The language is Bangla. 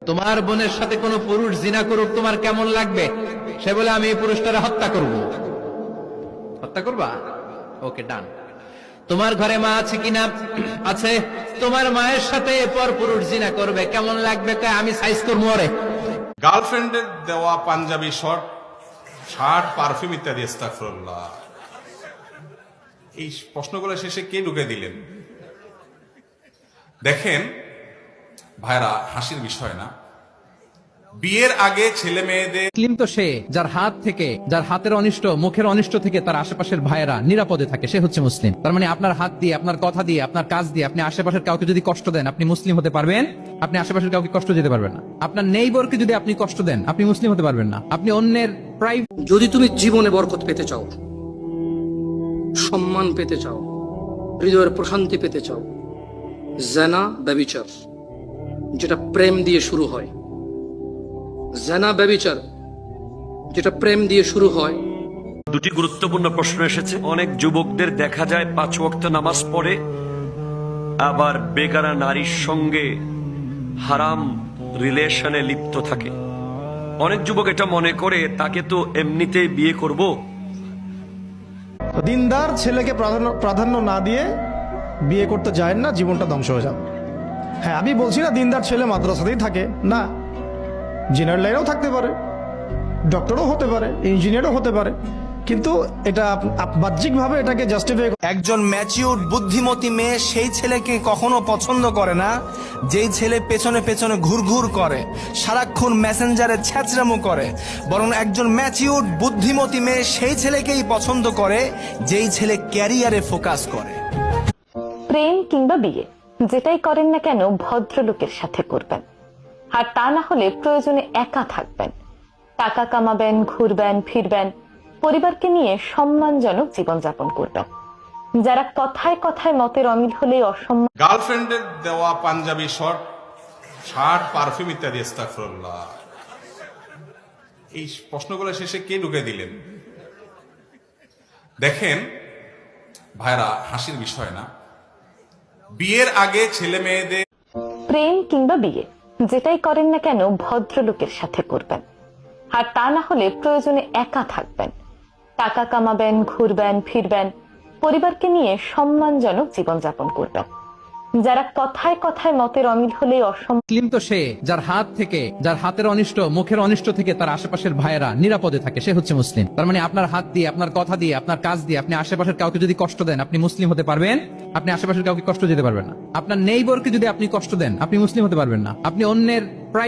তোমার বোনের সাথে কোনো পুরুষ জিনা করুক, তোমার কেমন লাগবে? সে বলে আমি এই পুরুষটারে হত্যা করব। হত্যা করবা? ওকে, ডান। তোমার ঘরে মা আছে কিনা? আছে। তোমার মায়ের সাথে পর পুরুষ জিনা করবে, কেমন লাগবে? আমি সাইজ করবো ওরে। গার্লফ্রেন্ডের দেওয়া পাঞ্জাবি শার্ট, পারফিউম ইত্যাদি, আস্তাগফিরুল্লাহ। এই প্রশ্নগুলো শেষে কে ঢুকে দিলেন? দেখেন ভাইরা, হাসির বিষয় না। বিয়ের আগে ছেলে মেয়েদের মুসলিম তো সে যার হাত থেকে, যার হাতের অনিষ্ট, মুখের অনিষ্ট থেকে তার আশেপাশের ভাইয়েরা নিরাপদে থাকে, সে হচ্ছে মুসলিম। তার মানে আপনার হাত দিয়ে, আপনার কথা দিয়ে, আপনার কাজ দিয়ে আপনি আশেপাশের কাউকে যদি কষ্ট দেন, আপনি মুসলিম হতে পারবেন? আপনি আশেপাশের কাউকে কষ্ট দিতে পারবেন না। আপনার নেইবরকে যদি আপনি কষ্ট দেন, আপনি মুসলিম হতে পারবেন না। আপনি অন্যের প্রাইভেট। যদি তুমি জীবনে বরকত পেতে চাও, সম্মান পেতে চাও, হৃদয়ের প্রশান্তি পেতে চাও, জানা ব্যভিচার যেটা প্রেম দিয়ে শুরু হয়, জানা ব্যভিচার যেটা প্রেম দিয়ে শুরু হয়। দুটি গুরুত্বপূর্ণ প্রশ্ন এসেছে। অনেক যুবকদের দেখা যায় 5 ওয়াক্ত নামাজ পড়ে, আবার বেগানা নারীর সঙ্গে হারাম রিলেশনে লিপ্ত থাকে। অনেক যুবক এটা মনে করে তাকে তো এমনিতেই বিয়ে করব। দিনদার ছেলেকে প্রাধান্য না দিয়ে বিয়ে করতে যায় না, জীবনটা ধ্বংস হয়ে যাবে। হ্যাঁ, আমি বলছি না দিনদার ছেলে মাদ্রাসাতেই থাকে, না, ইঞ্জিনিয়ার লাইনেও থাকতে পারে, ডক্টরও হতে পারে, ইঞ্জিনিয়ারও হতে পারে, কিন্তু এটা বাহ্যিকভাবে এটাকে জাস্টিফাই। একজন ম্যাচিউর বুদ্ধিমতী মেয়ে সেই ছেলেকে কখনো পছন্দ করে না যেই ছেলে পেছনে পেছনে ঘুরঘুর করে, সারাক্ষণ মেসেঞ্জারে ছ্যাচরামো করে। বরং একজন ম্যাচিউর বুদ্ধিমতী মেয়ে সেই ছেলেকেই পছন্দ করে যেই ছেলে ক্যারিয়ারে ফোকাস করে। প্রেম কিংবা বিয়ে যেটাই করেন না কেন ভদ্রলোকের সাথে করবেন, আর তা না হলে প্রয়োজনে একা থাকবেন, টাকা কামাবেন, ঘুরবেন, ফিরবেন, পরিবারকে নিয়ে সম্মানজনক জীবনযাপন করবেন। যারা কথায় কথায় মতের অমিল হলেই অসম্মান। গার্লফ্রেন্ডের দেওয়া পাঞ্জাবি শার্ট, পারফিউম ইত্যাদি, আস্তাগফিরুল্লাহ। এই প্রশ্নগুলো শেষে কে ঢুকে দিলেন? দেখেন ভাইরা, হাসির বিষয় না। বিয়ের আগে ছেলে মেয়েদের প্রেম কিংবা বিয়ে যেটাই করেন না কেন ভদ্রলোকের সাথে করবেন, আর তা না হলে প্রয়োজনে একা থাকবেন, টাকা কামাবেন, ঘুরবেন, ফিরবেন, পরিবারকে নিয়ে সম্মানজনক জীবনযাপন করবেন। যারা কথায় কথায় মতের অমিল হলেই অসম্মান। মুসলিম তো সে যার হাত থেকে, যার হাতের অনিষ্ট, মুখের অনিষ্ট থেকে তার আশেপাশের ভাইয়েরা নিরাপদে থাকে, সে হচ্ছে মুসলিম। তার মানে আপনার হাত দিয়ে, আপনার কথা দিয়ে, আপনার কাজ দিয়ে আপনি আশেপাশের কাউকে যদি কষ্ট দেন, আপনি মুসলিম হতে পারবেন? আপনি আশেপাশের কাউকে কষ্ট দিতে পারবেন না। আপনার নেইবরকে যদি আপনি কষ্ট দেন, আপনি মুসলিম হতে পারবেন না। আপনি অন্যের প্রাইভেট